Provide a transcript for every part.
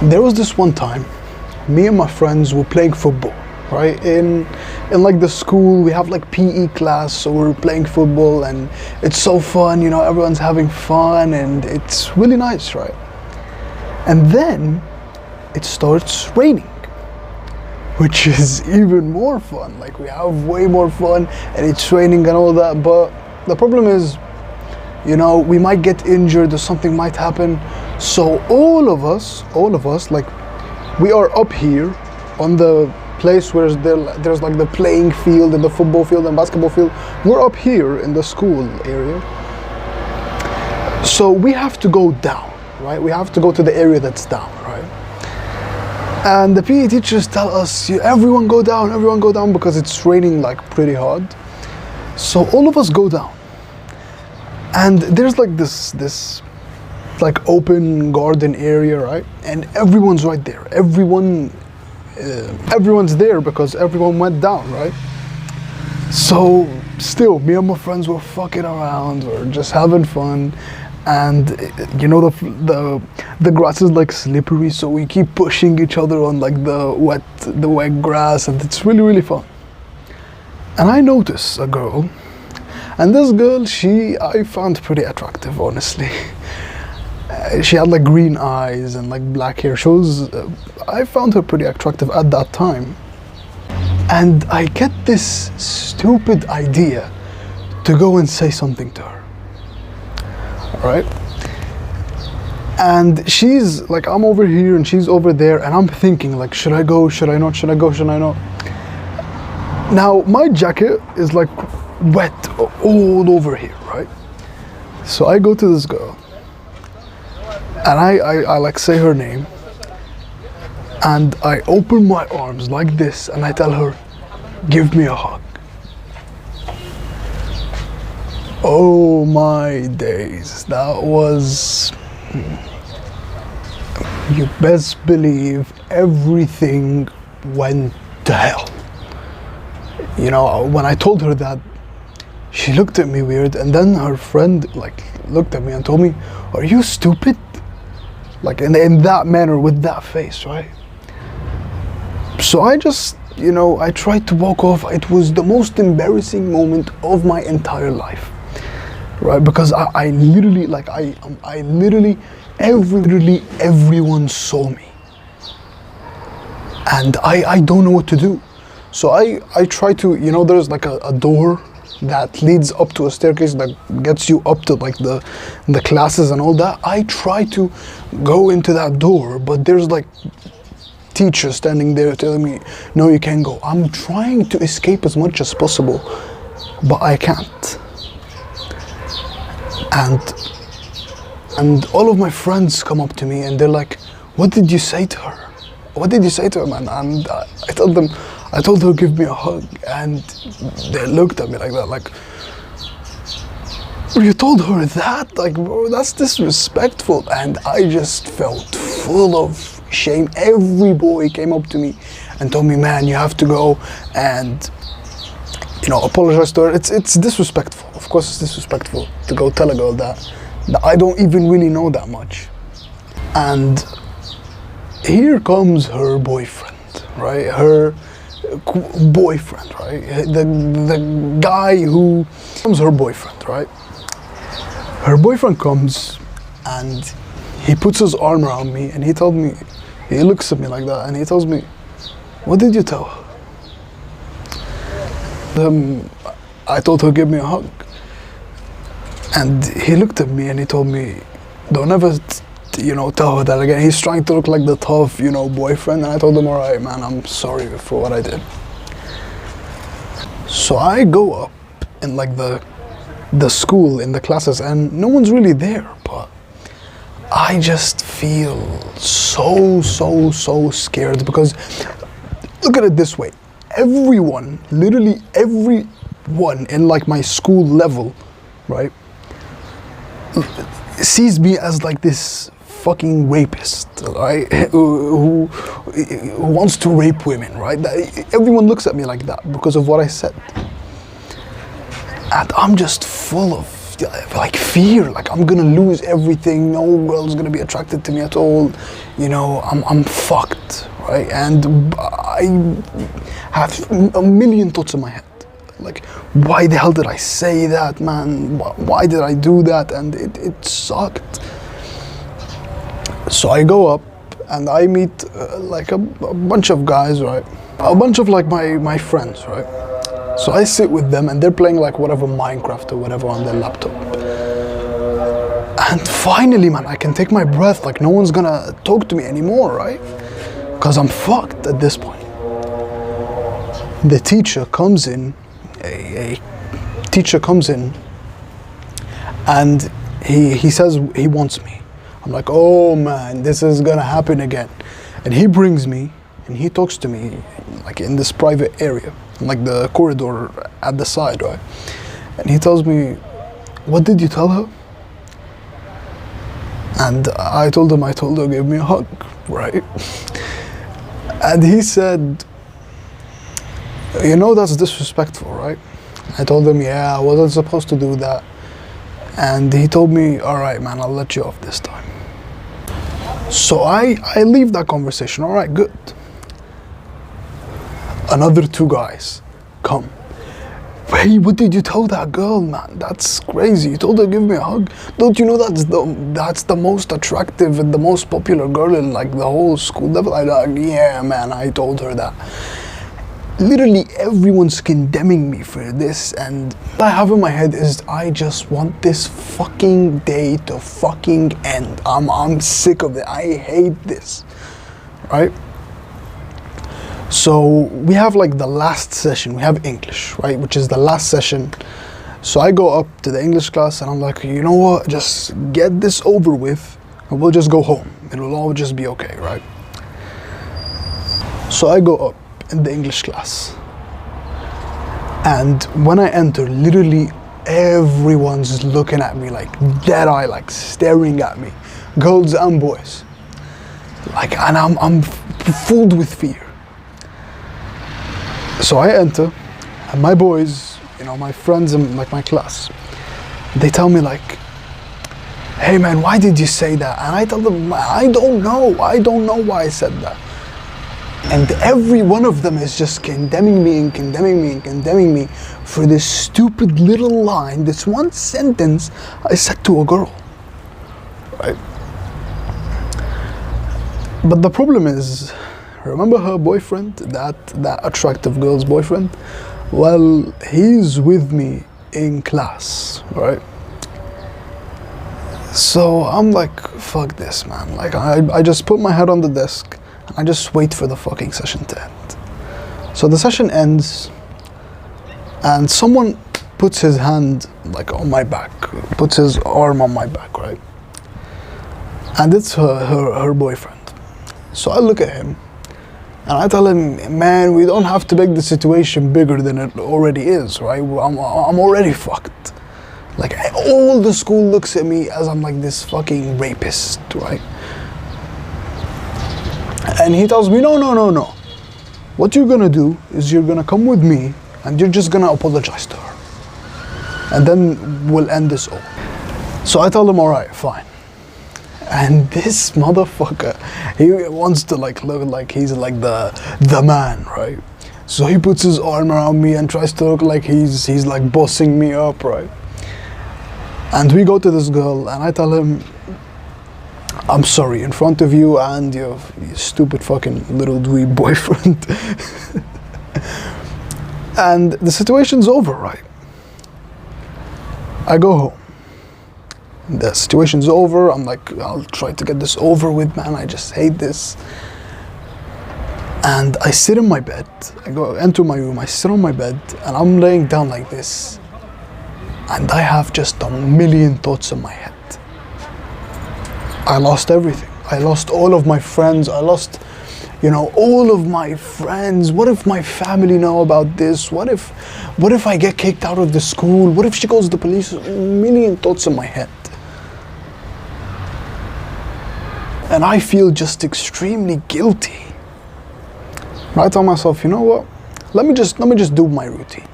There was this one time, me and my friends were playing football, right? In like the school, we have like PE class, so we're playing football and it's so fun, everyone's having fun and it's really nice, right? And then it starts raining, which is even more fun. Like we have way more fun and it's raining and all that, but the problem is, we might get injured or something might happen. So all of us, like we are up here on the place where there's like the playing field and the football field and basketball field. We're up here in the school area. So we have to go down, right? We have to go to the area that's down, right? And the PE teachers tell us, everyone go down because it's raining like pretty hard. So all of us go down. And there's like this like open garden area, right? And everyone's right there. Everyone's there because everyone went down, right? So still, me and my friends were fucking around, we're just having fun. And the grass is like slippery, so we keep pushing each other on like the wet grass, and it's really, really fun. And I notice a girl, and this girl, I found pretty attractive, honestly. She had like green eyes and like black hair. I found her pretty attractive at that time. And I get this stupid idea to go and say something to her. Right? And she's like, I'm over here and she's over there, and I'm thinking like, should I go, should I not, should I go, should I not? Now my jacket is like wet all over here, right? So I go to this girl and I like say her name, and I open my arms like this and I tell her, give me a hug. Oh my days, that was, you best believe everything went to hell. When I told her that, she looked at me weird, and then her friend like looked at me and told me, are you stupid? Like in that manner, with that face, right? So I just, I tried to walk off. It was the most embarrassing moment of my entire life. Right, because I literally, like, everyone saw me, and I don't know what to do. So I try to, there's like a door that leads up to a staircase that gets you up to like the classes and all that. I try to go into that door, but there's like teachers standing there telling me, no, you can't go. I'm trying to escape as much as possible, but I can't. And all of my friends come up to me and they're like, what did you say to her? What did you say to her, man? And I told her, give me a hug. And they looked at me like that, like, you told her that? Like, bro, that's disrespectful. And I just felt full of shame. Every boy came up to me and told me, man, you have to go and apologize to her. It's disrespectful. Of course it's disrespectful to go tell a girl that I don't even really know that much. And here comes her boyfriend, right? Her boyfriend, right? The guy who becomes her boyfriend, right? Her boyfriend comes and he puts his arm around me and he looks at me like that and he tells me, what did you tell her? I told her, give me a hug. And he looked at me and he told me, don't ever, tell her that again. He's trying to look like the tough, boyfriend. And I told him, all right, man, I'm sorry for what I did. So I go up in like the school, in the classes, and no one's really there, but I just feel so scared because, look at it this way. Everyone, literally everyone in like my school level, right, sees me as like this fucking rapist, right, who wants to rape women, right? Everyone looks at me like that because of what I said. And I'm just full of like fear, like I'm gonna lose everything, no girl's gonna be attracted to me at all, you know, I'm fucked, right? And I have a million thoughts in my head, like, why the hell did I say that, man? Why did I do that? And it sucked. So I go up and I meet like a bunch of guys, right? A bunch of like my friends, right? So I sit with them and they're playing like whatever Minecraft or whatever on their laptop. And finally, man, I can take my breath, like no one's gonna talk to me anymore, right? Because I'm fucked at this point. The teacher comes in, a teacher comes in and he says he wants me. I'm like, oh man, this is gonna happen again. And he brings me and he talks to me like in this private area, like the corridor at the side, right? And he tells me, what did you tell her? And I told her, give me a hug, right? And he said, you know, that's disrespectful, right? I told him, yeah, I wasn't supposed to do that. And he told me, all right, man, I'll let you off this time. So I leave that conversation, all right, good. Another two guys come. Hey, what did you tell that girl, man? That's crazy. You told her give me a hug. Don't you know that's the most attractive and the most popular girl in like the whole school level? I like, yeah, man, I told her that. Literally everyone's condemning me for this, and what I have in my head is I just want this fucking day to fucking end. I'm sick of it. I hate this, right? So we have like the last session, we have English, right? Which is the last session. So I go up to the English class and I'm like, you know what? Just get this over with and we'll just go home. It'll all just be okay, right? So I go up in the English class. And when I enter, literally everyone's looking at me like dead eye, like staring at me. Girls and boys. Like, and I'm filled with fear. So I enter, and my boys, you know, my friends in like my class, they tell me like, hey man, why did you say that? And I tell them, I don't know why I said that. And every one of them is just condemning me and condemning me and condemning me for this stupid little line, this one sentence I said to a girl, right? But the problem is, remember her boyfriend, that attractive girl's boyfriend? Well, he's with me in class, right? So I'm like, fuck this, man. Like, I just put my head on the desk and I just wait for the fucking session to end. So the session ends and someone puts his hand like on my back, puts his arm on my back, right? And it's her boyfriend. So I look at him and I tell him, man, we don't have to make the situation bigger than it already is, right? I'm already fucked. Like, all the school looks at me as I'm like this fucking rapist, right? And he tells me, no. What you're gonna do is you're gonna come with me and you're just gonna apologize to her. And then we'll end this all. So I tell him, all right, fine. And this motherfucker, he wants to like look like he's like the man, right? So he puts his arm around me and tries to look like he's like bossing me up, right? And we go to this girl and I tell him, I'm sorry in front of you and your stupid fucking little dweeb boyfriend. And the situation's over, right? I go home. The situation's over. I'm like, I'll try to get this over with, man. I just hate this. And I sit in my bed. I go enter my room. I sit on my bed and I'm laying down like this. And I have just a million thoughts in my head. I lost everything. I lost all of my friends. I lost, you know, all of my friends. What if my family know about this? What if I get kicked out of the school? What if she calls the police? A million thoughts in my head. And I feel just extremely guilty. I tell myself, you know what? Let me just do my routine.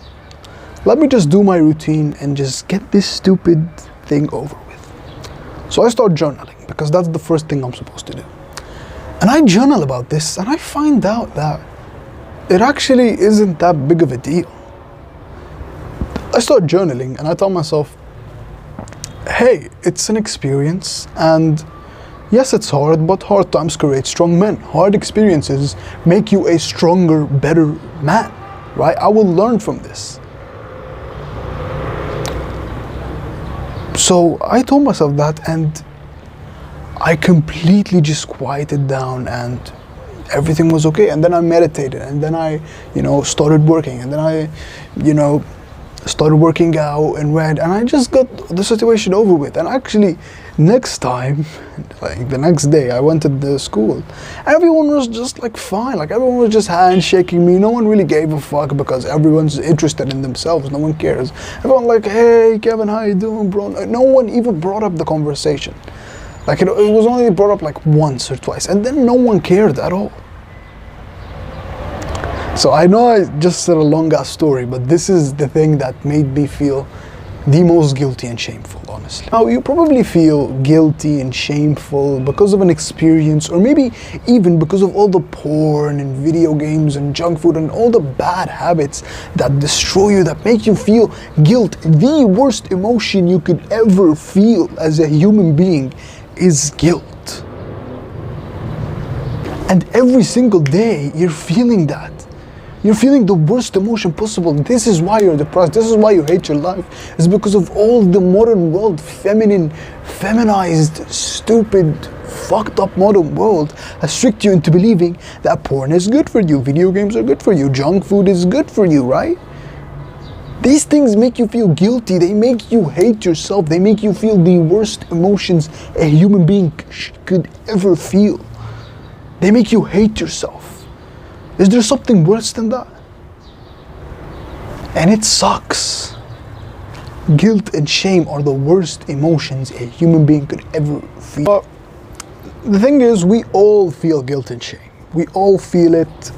let me just do my routine and just get this stupid thing over with. So I start journaling because that's the first thing I'm supposed to do. And I journal about this and I find out that it actually isn't that big of a deal. I start journaling and I tell myself, hey, it's an experience, and yes, it's hard, but hard times create strong men. Hard experiences make you a stronger, better man, right? I will learn from this. So I told myself that, and I completely just quieted down and everything was okay. And then I meditated, and then I, started working, and then I, started working out and read, and I just got the situation over with. And actually, next time, like the next day, I went to the school. Everyone was just like fine, like everyone was just handshaking me. No one really gave a fuck because everyone's interested in themselves. No one cares. Everyone like, hey Kevin, how you doing, bro? No one even brought up the conversation. Like it was only brought up like once or twice, and then no one cared at all. So I know I just said a long ass story, but this is the thing that made me feel the most guilty and shameful, honestly. Now, you probably feel guilty and shameful because of an experience, or maybe even because of all the porn and video games and junk food and all the bad habits that destroy you, that make you feel guilt. The worst emotion you could ever feel as a human being is guilt. And every single day, you're feeling that. You're feeling the worst emotion possible. This is why you're depressed. This is why you hate your life. It's because of all the modern world, feminized, stupid, fucked up modern world has tricked you into believing that porn is good for you, video games are good for you, junk food is good for you, right? These things make you feel guilty. They make you hate yourself. They make you feel the worst emotions a human being could ever feel. They make you hate yourself. Is there something worse than that? And it sucks. Guilt and shame are the worst emotions a human being could ever feel. But the thing is, we all feel guilt and shame. We all feel it.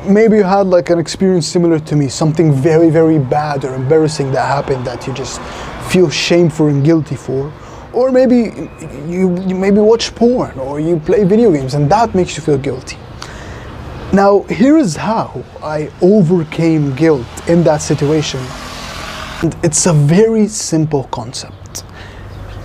Maybe you had like an experience similar to me, something very, very bad or embarrassing that happened that you just feel shameful and guilty for. Or maybe you maybe watch porn or you play video games and that makes you feel guilty. Now, here is how I overcame guilt in that situation. And it's a very simple concept.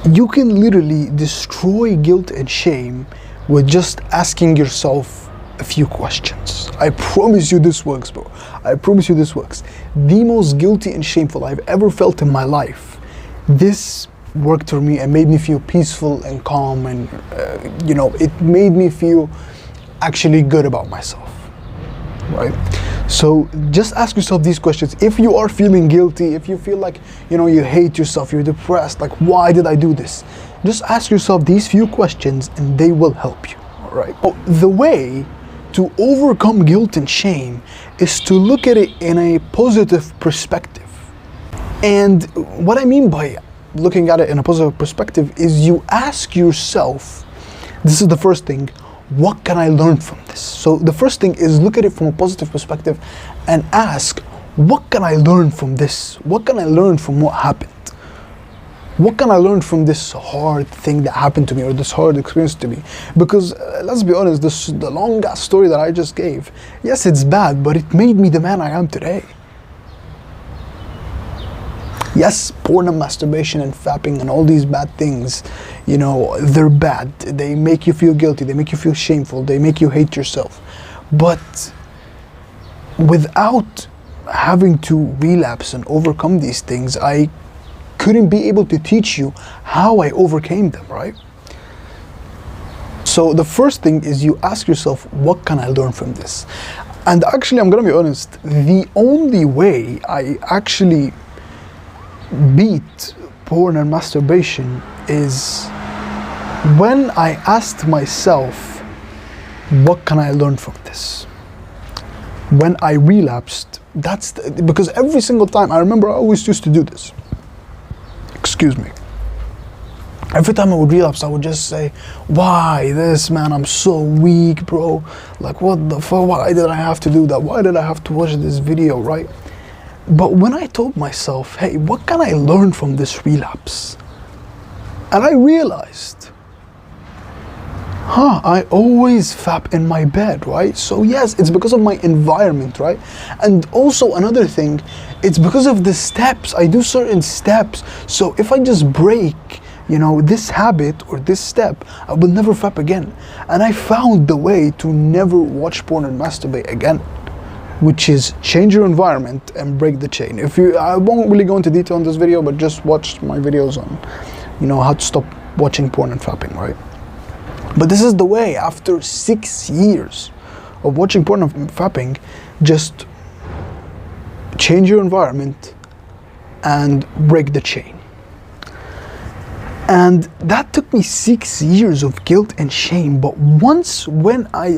You can literally destroy guilt and shame with just asking yourself a few questions. I promise you this works, bro. I promise you this works. The most guilty and shameful I've ever felt in my life, this worked for me and made me feel peaceful and calm, and it made me feel actually good about myself, right? So just ask yourself these questions. If you are feeling guilty, if you feel like you hate yourself, you're depressed, like why did I do this, just ask yourself these few questions and they will help you. All right, the way to overcome guilt and shame is to look at it in a positive perspective. And what I mean by looking at it in a positive perspective is you ask yourself, this is the first thing, what can I learn from this? So the first thing is look at it from a positive perspective and ask, what can I learn from this? What can I learn from what happened? What can I learn from this hard thing that happened to me, or this hard experience to me? Because let's be honest, the long ass story that I just gave, yes, it's bad, but it made me the man I am today. Yes, porn and masturbation and fapping and all these bad things, they're bad. They make you feel guilty, they make you feel shameful, they make you hate yourself. But without having to relapse and overcome these things, I couldn't be able to teach you how I overcame them, right? So the first thing is you ask yourself, what can I learn from this? And actually, I'm gonna be honest, the only way I actually beat porn and masturbation is when I asked myself, what can I learn from this? When I relapsed, because every single time, I remember I always used to do this. Excuse me. Every time I would relapse, I would just say, why this, man? I'm so weak, bro. Like, what the fuck? Why did I have to do that? Why did I have to watch this video, right? But when I told myself, hey, what can I learn from this relapse? And I realized, I always fap in my bed, right? So yes, it's because of my environment, right? And also another thing, it's because of the steps. I do certain steps. So if I just break, this habit or this step, I will never fap again. And I found the way to never watch porn and masturbate again, which is change your environment and break the chain. I won't really go into detail in this video, but just watch my videos on, how to stop watching porn and fapping, right? But this is the way. After 6 years of watching porn and fapping, just change your environment and break the chain. And that took me 6 years of guilt and shame. But once, when I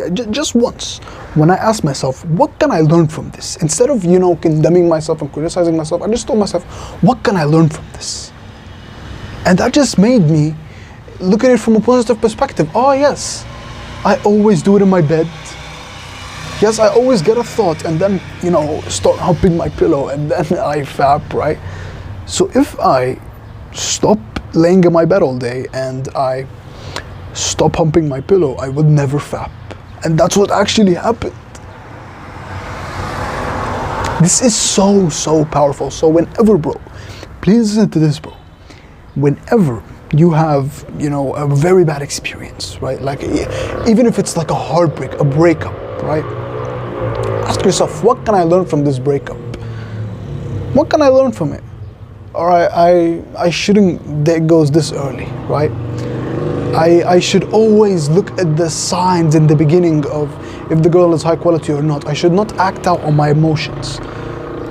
asked myself, what can I learn from this? Instead of, condemning myself and criticizing myself, I just told myself, what can I learn from this? And that just made me look at it from a positive perspective. Oh yes, I always do it in my bed. Yes, I always get a thought and then, start humping my pillow and then I fap, right? So if I stop laying in my bed all day and I stop humping my pillow, I would never fap. And that's what actually happened. This is so, so powerful. So whenever, bro, please listen to this, bro. Whenever you have, a very bad experience, right? Like, even if it's like a heartbreak, a breakup, right? Ask yourself, what can I learn from this breakup? What can I learn from it? All right, I shouldn't date girls this early, right? I should always look at the signs in the beginning of if the girl is high quality or not. I should not act out on my emotions.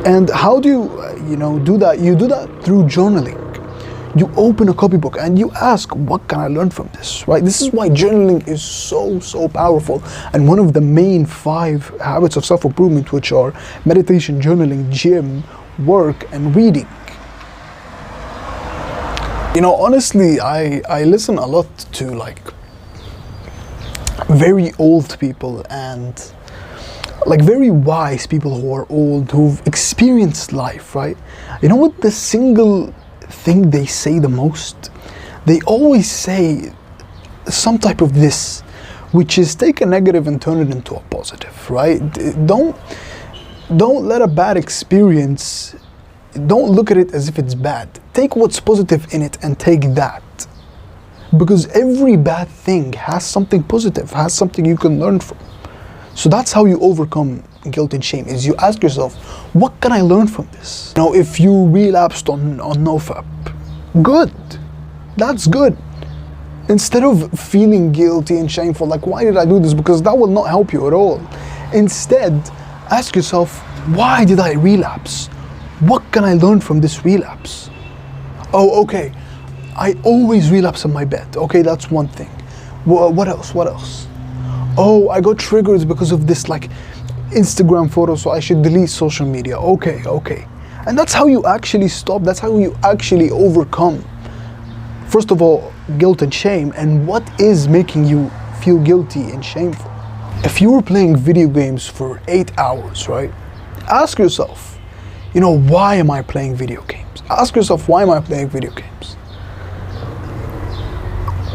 And how do you, do that? You do that through journaling. You open a copybook and you ask, what can I learn from this, right? This is why journaling is so, so powerful. And one of the main 5 habits of self-improvement, which are meditation, journaling, gym, work, and reading. Honestly, I listen a lot to like very old people and like very wise people who are old, who've experienced life, right? You know what the single thing they say the most? They always say some type of this, which is take a negative and turn it into a positive, right? Don't let a bad experience, don't look at it as if it's bad. Take what's positive in it and take that. Because every bad thing has something positive, has something you can learn from. So that's how you overcome guilt and shame, is you ask yourself, what can I learn from this? If you relapsed on nofap, good, that's good. Instead of feeling guilty and shameful, like why did I do this? Because that will not help you at all. Instead, ask yourself, why did I relapse? What can I learn from this relapse? Oh, okay, I always relapse in my bed. Okay, that's one thing. What else? Oh, I got triggered because of this like Instagram photo, so I should delete social media. Okay. And that's how you actually stop. That's how you actually overcome, first of all, guilt and shame, and what is making you feel guilty and shameful. If you were playing video games for 8 hours, right? Ask yourself, why am I playing video games? Ask yourself, why am I playing video games?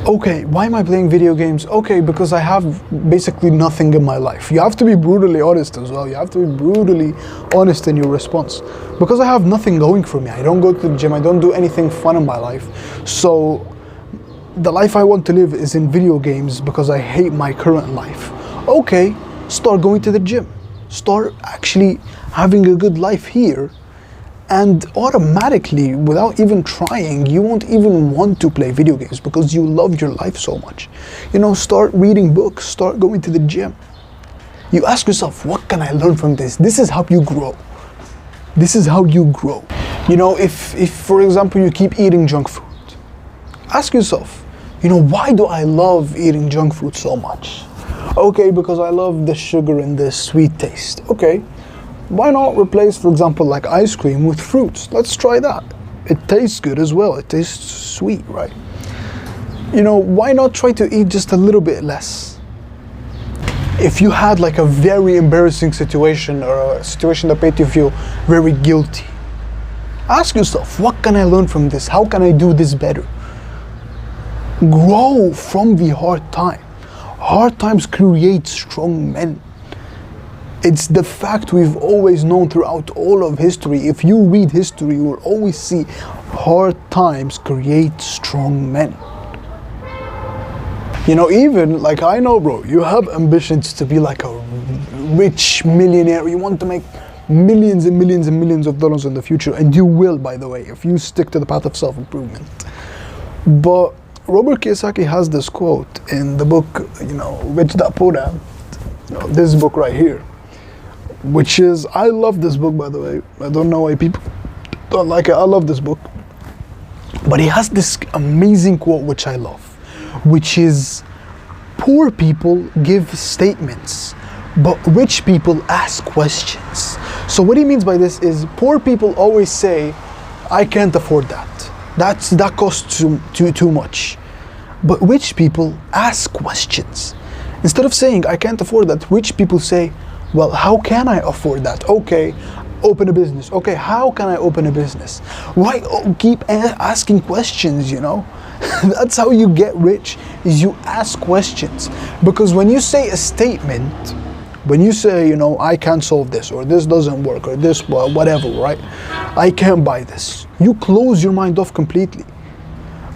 Okay, why am I playing video games? Okay, because I have basically nothing in my life. You have to be brutally honest as well. You have to be brutally honest in your response. Because I have nothing going for me. I don't go to the gym. I don't do anything fun in my life. So the life I want to live is in video games because I hate my current life. Okay, start going to the gym. Start actually having a good life here. And automatically, without even trying, you won't even want to play video games because you love your life so much. Start reading books, start going to the gym. You ask yourself, what can I learn from this? This is how you grow. This is how you grow. If for example, you keep eating junk food, ask yourself, why do I love eating junk food so much? Okay, because I love the sugar and the sweet taste. Okay. Why not replace, for example, like ice cream with fruits? Let's try that. It tastes good as well. It tastes sweet, right? Why not try to eat just a little bit less? If you had like a very embarrassing situation or a situation that made you feel very guilty, ask yourself, what can I learn from this? How can I do this better? Grow from the hard time. Hard times create strong men. It's the fact we've always known throughout all of history. If you read history, you will always see hard times create strong men. You know, even like I know, bro, you have ambitions to be like a rich millionaire. You want to make millions and millions and millions of dollars in the future, and you will, by the way, if you stick to the path of self-improvement. But Robert Kiyosaki has this quote in the book, you know, Rich Dad Poor Dad, you know, this book right here, which is, I love this book, by the way. I don't know why people don't like it. I love this book. But he has this amazing quote, which I love, which is, poor people give statements, but rich people ask questions. So what he means by this is, poor people always say, I can't afford that. That costs too much. But rich people ask questions. Instead of saying, I can't afford that, rich people say, well, how can I afford that? Okay, open a business. Okay, how can I open a business? Why keep asking questions, you know? That's how you get rich, is you ask questions. Because when you say a statement, when you say, you know, I can't solve this, or this doesn't work, or this, whatever, right? I can't buy this. You close your mind off completely.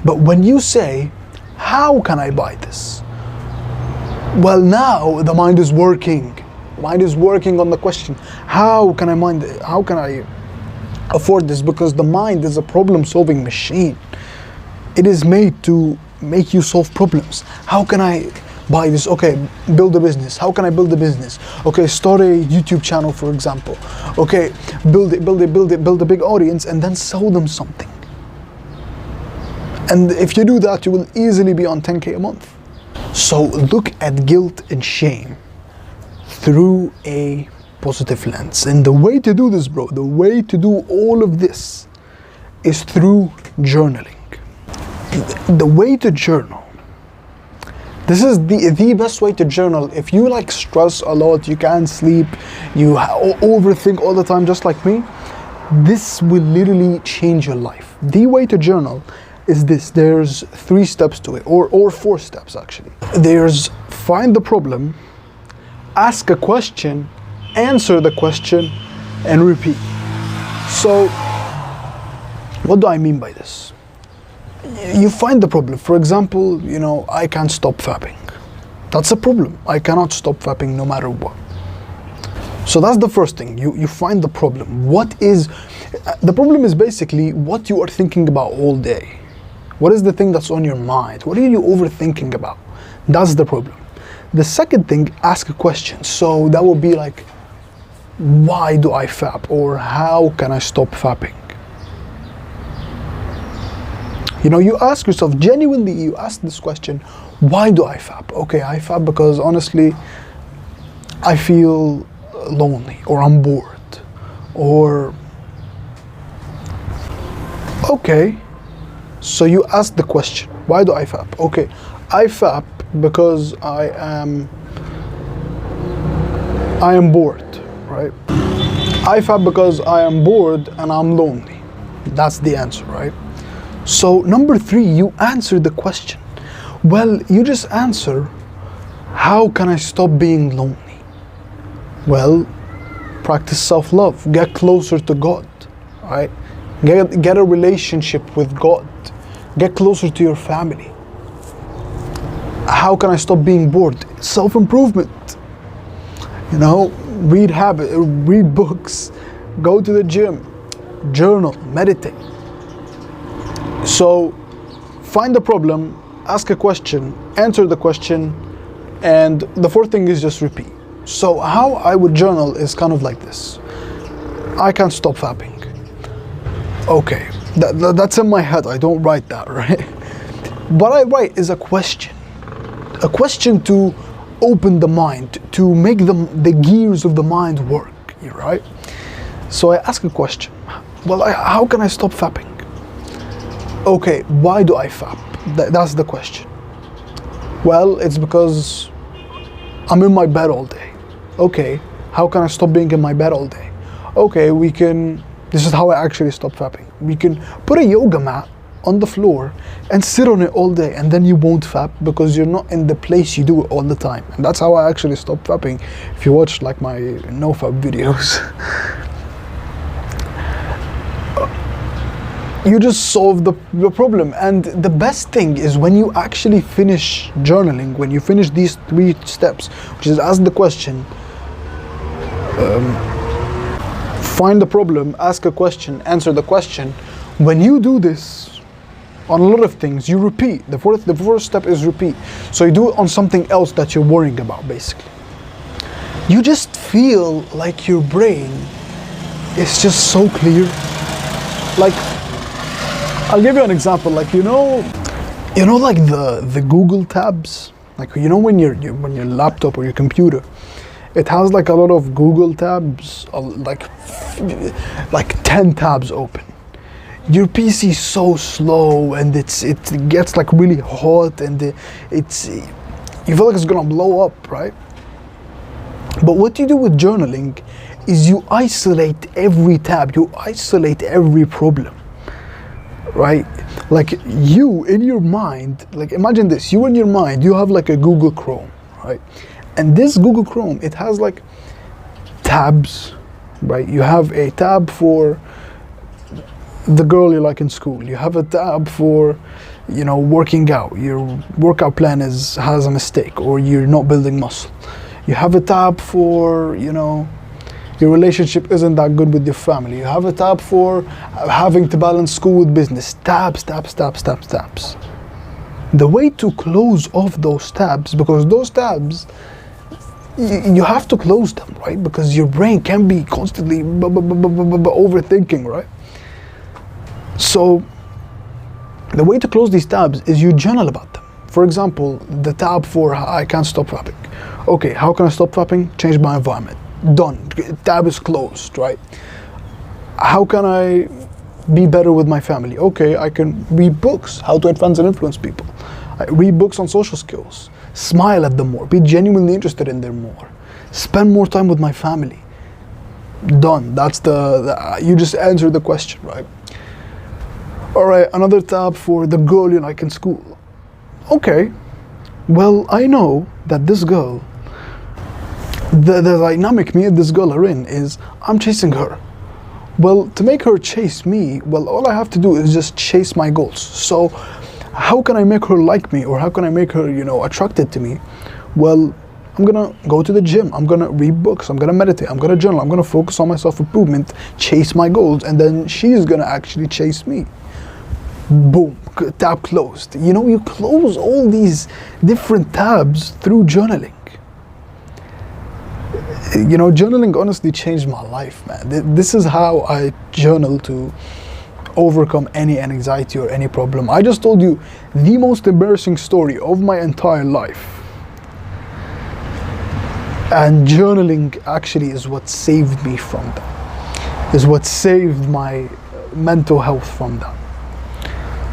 But when you say, how can I buy this? Well, now the mind is working. Mind is working on the question, how can I afford this? Because the mind is a problem-solving machine. It is made to make you solve problems. How can I buy this? Okay, build a business. How can I build a business? Okay, start a YouTube channel, for example. Okay, build a big audience, and then sell them something. And if you do that, you will easily be on 10K a month. So look at guilt and shame through a positive lens. And the way to do this, bro, the way to do all of this is through journaling. The way to journal, this is the best way to journal. If you like stress a lot, you can't sleep, you overthink all the time, just like me, this will literally change your life. The way to journal is this. There's 3 steps to it, or 4 steps actually. There's find the problem, ask a question, answer the question, and repeat. So what do I mean by this? You find the problem. For example, you know, I can't stop fapping. That's a problem. I cannot stop fapping no matter what. So that's the first thing. You find the problem. What is the problem? Is basically what you are thinking about all day. What is the thing that's on your mind? What are you overthinking about? That's the problem. The second thing, ask a question. So that will be like, why do I fap? Or how can I stop fapping? You know, you ask yourself, genuinely, you ask this question, why do I fap? Okay, I fap because honestly, I feel lonely, or I'm bored, or, okay. So you ask the question, why do I fap? Okay, I fap because I am bored, right? I fap because I am bored and I'm lonely. That's the answer, right? So number 3, you answer the question. Well, you just answer, how can I stop being lonely? Well, practice self-love, get closer to God, right? Get a relationship with God, get closer to your family. How can I stop being bored? Self-improvement. You know, read books, go to the gym, journal, meditate. So find the problem, ask a question, answer the question, and the 4th thing is just repeat. So how I would journal is kind of like this. I can't stop fapping. Okay, that's in my head. I don't write that, right? What I write is a question. A question to open the mind, to make the gears of the mind work, right? So I ask a question. Well, how can I stop fapping? Okay, why do I fap? That's the question. Well, it's because I'm in my bed all day. Okay, how can I stop being in my bed all day? Okay, this is how I actually stop fapping. We can put a yoga mat on the floor and sit on it all day, and then you won't fap because you're not in the place you do it all the time. And that's how I actually stop fapping. If you watch like my no fap videos, you just solve the problem. And the best thing is when you actually finish journaling, when you finish these 3 steps, which is ask the question, find the problem, ask a question, answer the question. When you do this on a lot of things, you repeat. The fourth step is repeat. So you do it on something else that you're worrying about, basically. You just feel like your brain is just so clear. Like, I'll give you an example. Like, you know, like the Google tabs. Like, you know, when your laptop or your computer, it has like a lot of Google tabs, like 10 tabs open. Your PC is so slow, and it gets like really hot, and you feel like it's gonna blow up, right? But what you do with journaling is you isolate every tab, you isolate every problem, right? Like you in your mind, like imagine this, you in your mind, you have like a Google Chrome, right? And this Google Chrome, it has like tabs, right? You have a tab for the girl you like in school. You have a tab for, you know, working out. Your workout plan has a mistake, or you're not building muscle. You have a tab for, you know, your relationship isn't that good with your family. You have a tab for having to balance school with business. Tabs, tabs, tabs, tabs, tabs. The way to close off those tabs, because those tabs, you have to close them, right? Because your brain can be constantly overthinking, right? So the way to close these tabs is you journal about them. For example, the tab for I can't stop fapping. Okay, how can I stop fapping? Change my environment. Done. Tab is closed, right? How can I be better with my family? Okay, I can read books, how to advance and influence people. I read books on social skills. Smile at them more. Be genuinely interested in them more. Spend more time with my family. Done. That's you just answered the question, right? All right, another tab for the girl you like in school. Okay, well, I know that this girl, the dynamic me and this girl are in is I'm chasing her. Well, to make her chase me, well, all I have to do is just chase my goals. So how can I make her like me, or how can I make her, you know, attracted to me? Well, I'm gonna go to the gym, I'm gonna read books, I'm gonna meditate, I'm gonna journal, I'm gonna focus on my self-improvement, chase my goals, and then she's gonna actually chase me. Boom, tab closed. You know, you close all these different tabs through journaling. You know, journaling honestly changed my life, man. This is how I journal to overcome any anxiety or any problem. I just told you the most embarrassing story of my entire life. And journaling actually is what saved me from that. Is what saved my mental health from that.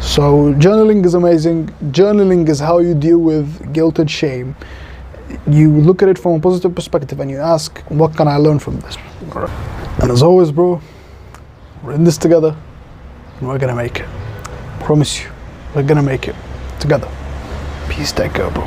So journaling is amazing. Journaling is how you deal with guilt and shame. You look at it from a positive perspective and you ask, what can I learn from this? And as always, bro, we're in this together and we're gonna make it. Promise you, we're gonna make it together. Peace, take care, bro.